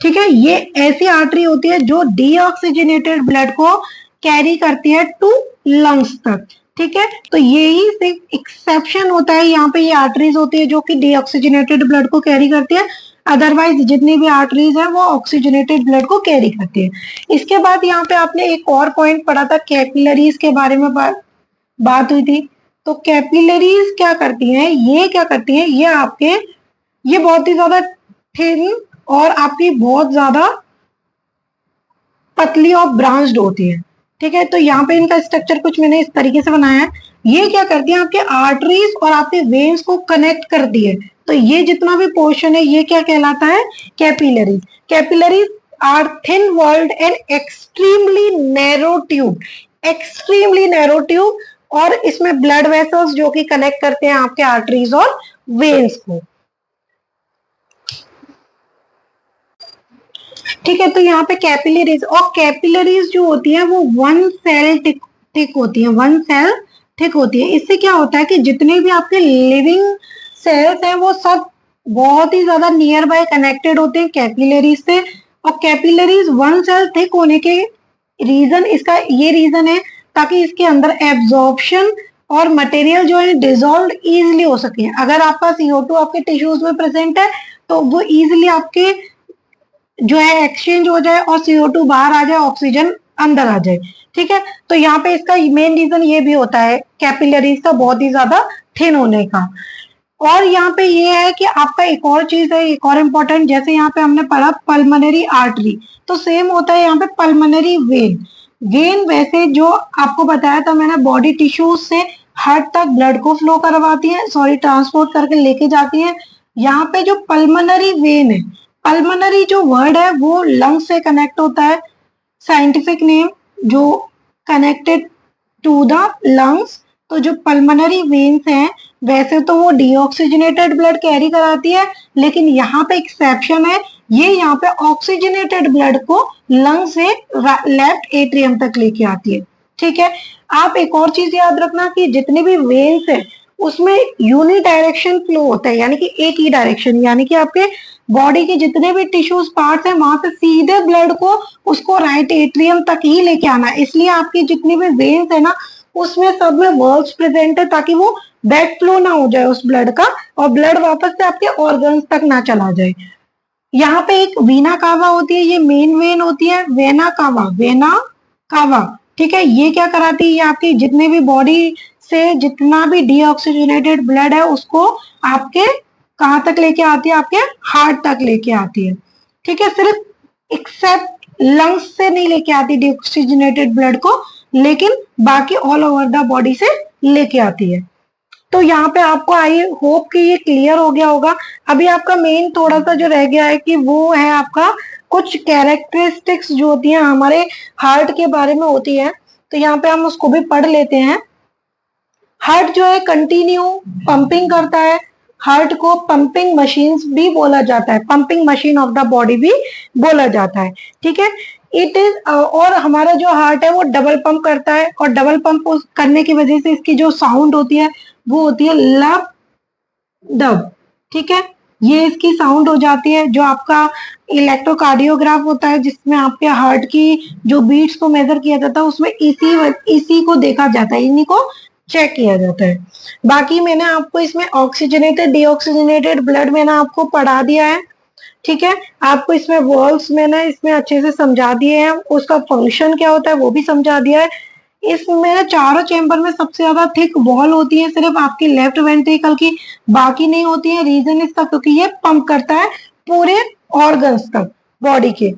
ठीक है, ये ऐसी आर्टरी होती है जो डीऑक्सीजनेटेड ब्लड को कैरी करती है टू लंग्स तक। ठीक है, तो यही सिर्फ एक्सेप्शन होता है, यहाँ पे ये आर्टरीज होती है जो कि डीऑक्सीजनेटेड ब्लड को कैरी करती है, अदरवाइज जितनी भी आर्टरीज है वो ऑक्सीजनेटेड ब्लड को कैरी करती है। इसके बाद यहाँ पे आपने एक और पॉइंट पढ़ा था, कैपिलरीज के बारे में बात हुई थी। तो कैपिलरीज क्या करती हैं? ये क्या करती हैं? ये आपके, ये बहुत ही ज्यादा थिन और आपकी बहुत ज्यादा पतली और ब्रांच्ड होती है। ठीक है, तो यहाँ पे इनका स्ट्रक्चर कुछ मैंने इस तरीके से बनाया है। ये क्या करती है? आपके आर्टरीज और आपके वेन्स को कनेक्ट करती है। तो ये जितना भी पोर्शन है ये क्या कहलाता है? Capillaries. Capillaries are thin walled and extremely narrow tube. Extremely narrow tube, और इसमें ब्लड वेसल्स जो कि कनेक्ट करते हैं आपके आर्टरीज और वेन्स को। ठीक है, तो यहाँ पे कैपिलरीज, और कैपिलरीज जो होती है वो वन सेल थिक होती है, वन सेल थिक होती है। इससे क्या होता है कि जितने भी आपके लिविंग सेल्स हैं वो सब बहुत ही ज्यादा नियर बाय कनेक्टेड होते हैं कैपिलरीज से। और कैपिलरीज वन सेल थिक होने के रीजन, इसका ये रीजन है ताकि इसके अंदर एब्जॉर्प्शन और मटेरियल जो है डिजोल्व इजिली हो सके। अगर आपका CO2 आपके टिश्यूज में प्रेजेंट है तो वो इजिली आपके जो है एक्सचेंज हो जाए और CO2 बाहर आ जाए, ऑक्सीजन अंदर आ जाए। ठीक है, तो यहाँ पे इसका मेन रीजन ये भी होता है कैपिलरीज का बहुत ही ज्यादा थिन होने का। और यहाँ पे ये है कि आपका एक और चीज है, एक और इम्पोर्टेंट, जैसे यहाँ पे हमने पढ़ा पल्मोनरी आर्टरी, तो सेम होता है यहाँ पे पल्मोनरी वेन। वेन वैसे जो आपको बताया था मैंने, बॉडी टिश्यूज से हार्ट तक ब्लड को फ्लो करवाती है, सॉरी ट्रांसपोर्ट करके लेके जाती है। यहाँ पे जो पल्मोनरी वेन है, पल्मोनरी जो वर्ड है वो लंग्स से कनेक्ट होता है, साइंटिफिक नेम जो कनेक्टेड टू द लंग्स। तो जो पल्मोनरी वेन्स हैं वैसे तो वो डीऑक्सीजनेटेड ब्लड कैरी कराती है, लेकिन यहाँ पे एक्सेप्शन है, ये यहाँ पे ऑक्सीजनेटेड ब्लड को लंग से लेफ्ट एट्रियम तक लेके आती है। ठीक है, आप एक और चीज याद रखना कि जितने भी वेन्स है उसमें यूनि डायरेक्शन फ्लो होता है, यानी कि एक ही डायरेक्शन, यानी कि आपके बॉडी के जितने भी टिश्यूज पार्ट्स हैं वहां से सीधे ब्लड को उसको राइट एट्रियम तक ही लेके आना है। इसलिए आपकी जितनी भी वेन्स है ना उसमें सब में वर्ब्स प्रेजेंट है, ताकि वो बैक फ्लो ना हो जाए उस ब्लड का और ब्लड वापस से आपके ऑर्गन्स तक ना चला जाए। यहाँ पे एक वीना कावा होती है, ये मेन वेन होती है, वेना कावा, वेना कावा, ठीक है। ये क्या कराती है, ये आपकी जितने भी बॉडी से जितना भी डीऑक्सीजनेटेड ब्लड है उसको आपके कहाँ तक लेके आती है, आपके हार्ट तक लेके आती है, ठीक है। सिर्फ एक्सेप्ट लंग्स से नहीं लेके आती डीऑक्सीजनेटेड ब्लड को, लेकिन बाकी ऑल ओवर द बॉडी से लेके आती है। तो यहाँ पे आपको आई होप कि ये क्लियर हो गया होगा। अभी आपका मेन थोड़ा सा जो रह गया है कि वो है आपका कुछ कैरेक्टरिस्टिक्स जो होती हैं हमारे हार्ट के बारे में होती है, तो यहाँ पे हम उसको भी पढ़ लेते हैं। हार्ट जो है कंटिन्यू पंपिंग करता है, हार्ट को पंपिंग मशीन भी बोला जाता है, pumping machine of the body भी बोला जाता है, ठीक है। इट इज और हमारा जो हार्ट है वो डबल पंप करता है, और डबल पंप करने की वजह से इसकी जो साउंड होती है वो होती है लब डब, ठीक है। ये इसकी साउंड हो जाती है। जो आपका इलेक्ट्रोकार्डियोग्राफ होता है जिसमें आपके हार्ट की जो बीट्स को मेजर किया जाता है उसमें इसी को देखा जाता है, इन्हीं को चेक किया जाता है। बाकी मैंने आपको इसमें ऑक्सीजनेटेड डीऑक्सीजनेटेड ब्लड मैंने आपको पढ़ा दिया है, ठीक है। आपको इसमें वर्ब्स मैंने इसमें अच्छे से समझा दिए हैं, उसका फंक्शन क्या होता है वो भी समझा दिया है। इसमें चारों चेंबर में सबसे ज्यादा थिक वॉल होती है सिर्फ आपकी लेफ्ट वेंट्रिकल की, बाकी नहीं होती है। रीजन इसका क्योंकि ये पंप करता है पूरे ऑर्गन्स तक बॉडी के,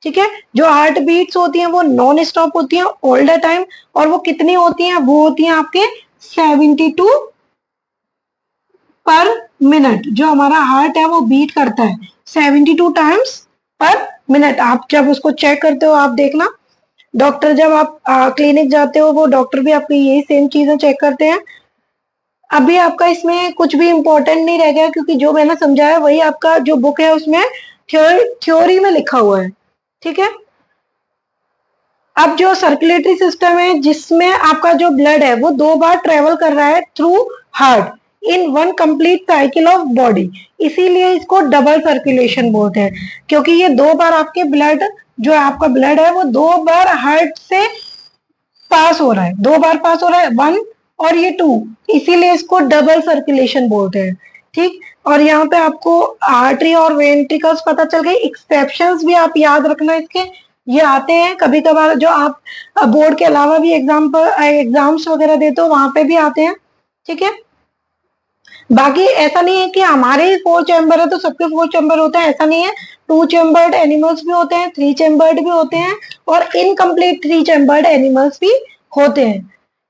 ठीक है। जो हार्ट बीट्स होती हैं वो नॉन स्टॉप होती हैं ऑल द टाइम, और वो कितनी होती हैं, वो होती हैं आपके 72 पर मिनट। जो हमारा हार्ट है वो बीट करता है 72 टाइम्स पर मिनट। आप जब उसको चेक करते हो आप देखना, डॉक्टर जब आप क्लिनिक जाते हो वो डॉक्टर भी आपकी यही सेम चीजें चेक करते हैं। अभी आपका इसमें कुछ भी इंपॉर्टेंट नहीं रह गया, क्योंकि जो मैंने समझाया वही आपका जो बुक है उसमें थ्योरी में लिखा हुआ है, ठीक है। अब जो सर्कुलेटरी सिस्टम है जिसमें आपका जो ब्लड है वो 2 बार ट्रेवल कर रहा है through heart in one complete cycle of body, इसीलिए इसको डबल सर्कुलेशन बोलते हैं, क्योंकि ये 2 बार आपके ब्लड जो आपका ब्लड है वो 2 बार हार्ट से पास हो रहा है, 2 बार पास हो रहा है, 1 और ये 2, इसीलिए इसको डबल सर्कुलेशन बोलते हैं, ठीक। और यहाँ पे आपको आर्टरी और वेंट्रिकल्स पता चल गई। एक्सेप्शंस भी आप याद रखना इसके, ये आते हैं कभी कभार, जो आप बोर्ड के अलावा भी एग्जाम्स वगैरह देते हो वहां पे भी आते हैं, ठीक है। बाकी ऐसा नहीं है कि हमारे 4 चैम्बर है तो सबके 4 चैम्बर होते हैं, ऐसा नहीं है। 2 चैम्बर्ड एनिमल्स भी होते हैं, 3 चैम्बर्ड भी होते हैं, और इनकम्प्लीट 3 चैम्बर्ड एनिमल्स भी होते हैं,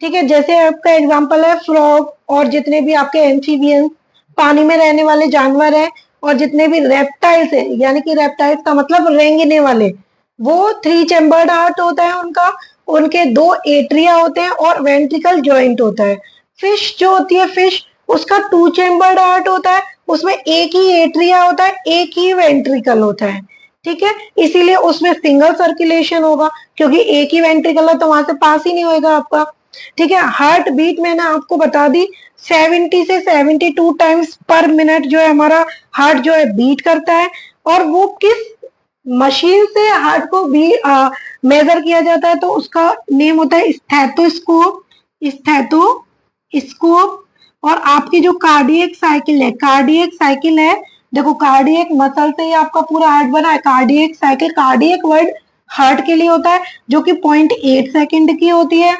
ठीक है। जैसे आपका एग्जाम्पल है फ्रॉग, और जितने भी आपके एम्फीबियंस पानी में रहने वाले जानवर हैं, और जितने भी रेप्टाइल्स है, यानी कि रेप्टाइल्स का मतलब रेंगने वाले, वो 3 चैम्बर्ड हार्ट होता है उनका, उनके 2 एट्रिया होते हैं और वेंट्रिकल जॉइंट होता है। फिश जो होती है, फिश उसका 2 चैम्बर्ड हार्ट होता है, उसमें एक ही एट्रिया होता है, एक ही वेंट्रिकल होता है, ठीक है। इसीलिए उसमें सिंगल सर्कुलेशन होगा, क्योंकि एक ही वेंट्रिकल है तो वहां से पास ही नहीं होएगा आपका, ठीक है। हार्ट बीट मैंने आपको बता दी 70 से 72 टाइम्स पर मिनट जो है हमारा हार्ट जो है बीट करता है, और वो किस मशीन से हार्ट को भी मेजर किया जाता है तो उसका नेम होता है स्टेथोस्कोप, स्टेथोस्कोप। और आपकी जो कार्डियक साइकिल है, देखो कार्डियक मसल से ही आपका पूरा हार्ट बना है। Cardiac cycle, cardiac word heart के लिए होता है, जो कि 0.8 सेकंड की होती है,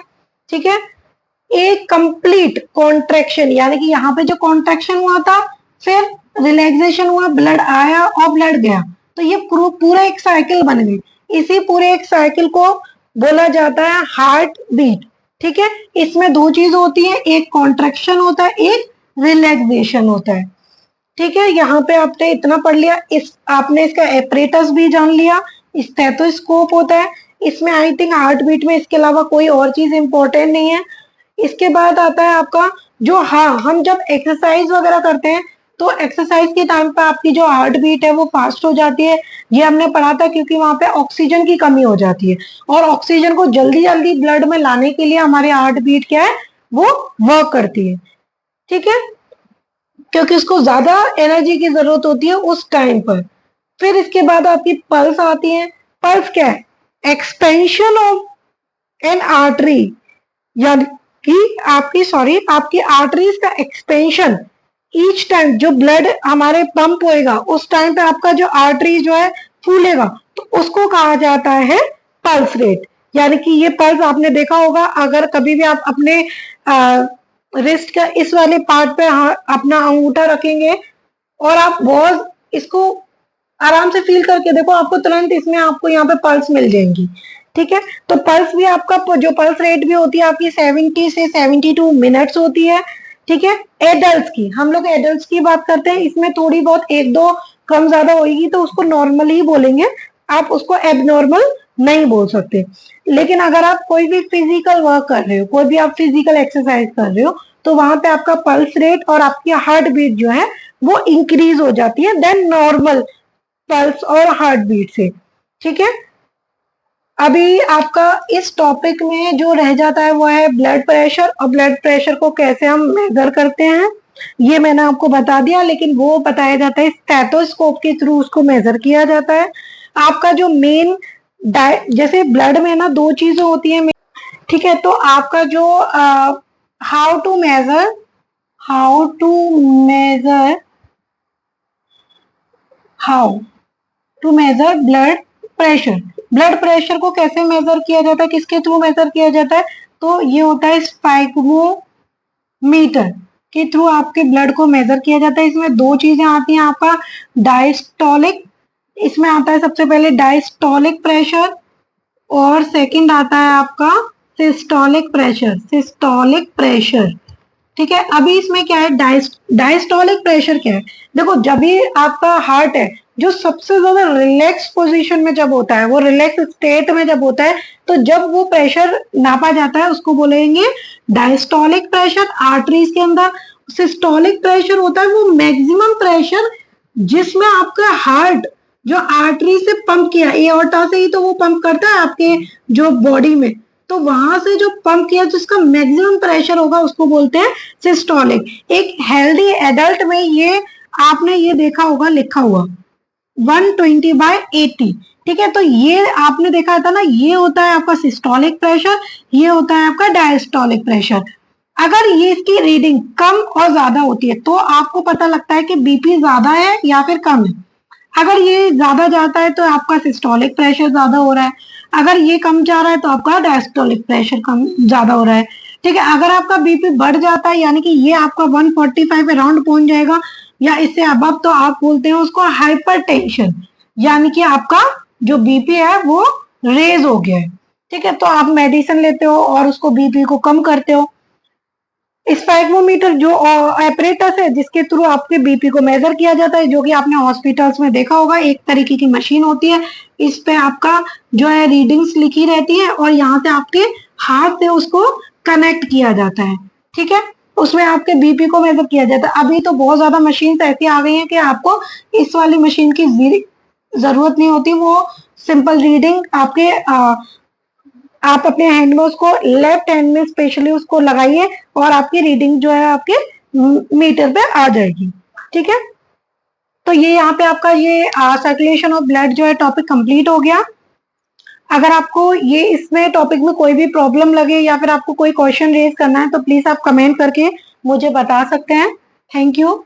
ठीक है। एक कंप्लीट कॉन्ट्रेक्शन, यानी कि यहाँ पे जो कॉन्ट्रेक्शन हुआ था फिर रिलैक्सेशन हुआ, ब्लड आया और ब्लड गया, तो ये पूरा एक साइकिल बन गई। इसी पूरे एक साइकिल को बोला जाता है हार्ट बीट, ठीक है। इसमें 2 चीज होती है, एक कॉन्ट्रेक्शन होता है, एक रिलैक्सेशन होता है, ठीक है। यहाँ पे आपने इतना पढ़ लिया, आपने इसका एपरेटस भी जान लिया, स्टेथोस्कोप होता है इसमें। आई थिंक हार्ट बीट में इसके अलावा कोई और चीज इंपॉर्टेंट नहीं है। इसके बाद आता है आपका जो, हाँ, हम जब एक्सरसाइज वगैरह करते हैं तो एक्सरसाइज के टाइम पे आपकी जो हार्ट बीट है वो फास्ट हो जाती है, ये हमने पढ़ा था, क्योंकि वहां पे ऑक्सीजन की कमी हो जाती है, और ऑक्सीजन को जल्दी जल्दी ब्लड में लाने के लिए हमारे हार्ट बीट क्या है वो वर्क करती है। ठीक है, क्योंकि उसको ज्यादा एनर्जी की जरूरत होती है उस टाइम पर। फिर इसके बाद आपकी पल्स आती है। पल्स क्या है? एक्सपेंशन ऑफ एन आर्टरी, यानी कि आपकी आर्टरीज का एक्सपेंशन ईच टाइम जो ब्लड हमारे पंप होएगा उस टाइम पे आपका जो आर्टरी जो है फूलेगा, तो उसको कहा जाता है पल्स रेट। यानी कि ये पल्स आपने देखा होगा, अगर कभी भी आप अपने रिस्ट का इस वाले पार्ट पे अपना अंगूठा रखेंगे और आप बहुत इसको आराम से फील करके देखो, आपको तुरंत इसमें आपको यहाँ पे पल्स मिल जाएंगी। ठीक है, तो पल्स भी आपका जो पल्स रेट भी होती है आपकी 70 से 72 मिनट्स होती है। ठीक है, एडल्ट की, हम लोग एडल्ट की बात करते हैं, इसमें थोड़ी बहुत एक दो कम ज्यादा होगी तो उसको नॉर्मल ही बोलेंगे, आप उसको एबनॉर्मल नहीं बोल सकते। लेकिन अगर आप कोई भी फिजिकल वर्क कर रहे हो, कोई भी आप फिजिकल एक्सरसाइज कर रहे हो, तो वहां पे आपका पल्स रेट और आपकी हार्ट बीट जो है वो इंक्रीज हो जाती है देन नॉर्मल पल्स और हार्ट बीट से। ठीक है, अभी आपका इस टॉपिक में जो रह जाता है वो है ब्लड प्रेशर, और ब्लड प्रेशर को कैसे हम मेजर करते हैं ये मैंने आपको बता दिया, लेकिन वो बताया जाता है स्टेथोस्कोप के थ्रू, उसको मेजर किया जाता है। आपका जो मेन जैसे ब्लड में ना दो चीजें होती है, ठीक है, तो आपका जो how to measure how to measure blood pressure. Blood pressure को कैसे मेजर किया जाता है, किसके थ्रू मेजर किया जाता है, तो ये होता है स्पाइक्रोमीटर के थ्रू आपके ब्लड को मेजर किया जाता है। इसमें दो चीजें आती हैं, आपका डायस्टोलिक, इसमें आता है सबसे पहले डायस्टोलिक प्रेशर, और सेकंड आता है आपका सिस्टोलिक प्रेशर। ठीक है, अभी इसमें क्या है, डायस्टोलिक प्रेशर क्या है, देखो जब भी आपका हार्ट है जो सबसे ज्यादा रिलैक्स पोजीशन में जब होता है, वो रिलैक्स स्टेट में जब होता है, तो जब वो प्रेशर नापा जाता है उसको बोलेंगे डायस्टोलिक प्रेशर आर्टरीज के अंदर। सिस्टोलिक प्रेशर होता है वो मैक्सिमम प्रेशर जिसमें आपका हार्ट जो आर्टरी से पंप किया, एओर्टा से ही तो वो पंप करता है आपके जो बॉडी में, तो वहां से जो पंप किया जिसका मैक्सिमम प्रेशर होगा उसको बोलते हैं सिस्टोलिक। एक हेल्दी एडल्ट में ये आपने ये देखा होगा लिखा हुआ 120/80। ठीक है, तो ये आपने देखा था ना, ये होता है आपका सिस्टोलिक प्रेशर, ये होता है आपका डायस्टोलिक प्रेशर। अगर ये इसकी रीडिंग कम और ज्यादा होती है तो आपको पता लगता है कि बीपी ज्यादा है या फिर कम है। अगर ये ज्यादा जाता है तो आपका सिस्टोलिक प्रेशर ज्यादा हो रहा है, अगर ये कम जा रहा है तो आपका डायस्टोलिक प्रेशर कम ज्यादा हो रहा है। ठीक है, अगर आपका बीपी बढ़ जाता है यानी कि ये आपका 145 अराउंड पहुंच जाएगा या इससे अबव, तो आप बोलते हैं उसको हाइपरटेंशन, यानी कि आपका जो बीपी है वो रेज हो गया है। ठीक है, तो आप मेडिसिन लेते हो और उसको बीपी को कम करते हो। स्पेक्ट्रोमीटर जो एपरेटस है जिसके थ्रू आपके बीपी को मेजर किया जाता है, जो कि आपने हॉस्पिटल्स में देखा होगा, एक तरीके की मशीन होती है, इस पे आपका जो है रीडिंग्स लिखी रहती है और यहाँ से आपके हाथ से उसको कनेक्ट किया जाता है। ठीक है, उसमें आपके बीपी को मेजर किया जाता है। अभी तो बहुत ज्यादा मशीन ऐसी आ गई हैं कि आपको इस वाली मशीन की जरूरत नहीं होती, वो सिंपल रीडिंग आपके आप अपने हैंड में उसको लेफ्ट हैंड में स्पेशली उसको लगाइए और आपकी रीडिंग जो है आपके मीटर पे आ जाएगी। ठीक है, तो ये यहाँ पे आपका ये सर्कुलेशन ऑफ ब्लड जो है टॉपिक कंप्लीट हो गया। अगर आपको ये इसमें टॉपिक में कोई भी प्रॉब्लम लगे या फिर आपको कोई क्वेश्चन रेज करना है तो प्लीज आप कमेंट करके मुझे बता सकते हैं। Thank you.